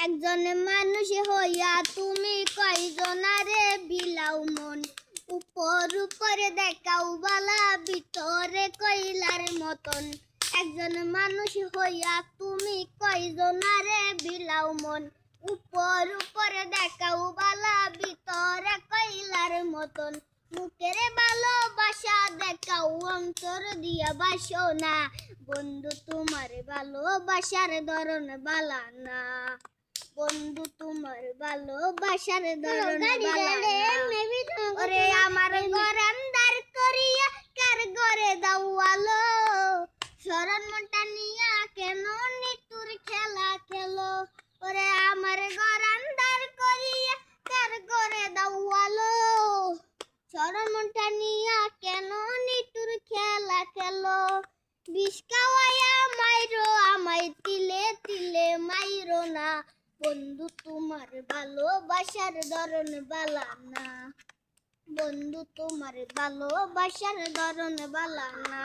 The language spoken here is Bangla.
একজন মানুষ হইয়া তুমি কয়জনারে বিলাও মন, উপর উপরে দেখাও বালা ভিতরে কইলার মতন। একজন মানুষ হইয়া তুমি কয়জনারে বিলাও মন, উপর উপরে দেখাও বালা ভিতরে কইলার মতন। মুখের ভালোবাসা দেখাও অন্তর দিয়া বাসো না, বন্ধু তোমার ভালোবাসার ধরন বালা না। বন্ধু তোমার ভালোবাসার ধরন বালা না। ওরে আমার ঘর আন্দার করিয়া কার ঘরে দাও আলো, শরণ মনটা নিয়া কেন নিতুর খেলা খেলো। ওরে আমার ঘর আন্দার করিয়া কার ঘরে দাও আলো, শরণ মনটা নিয়া কেন নিতুর খেলা খেলো। বিষ খাওয়াইয়া মাইরো আমায় তিলে তিলে মাইরো না, বন্ধু তোমার ভালোবাসার ধরন বালা না। বন্ধু তোমার ভালোবাসার ধরন বালা না।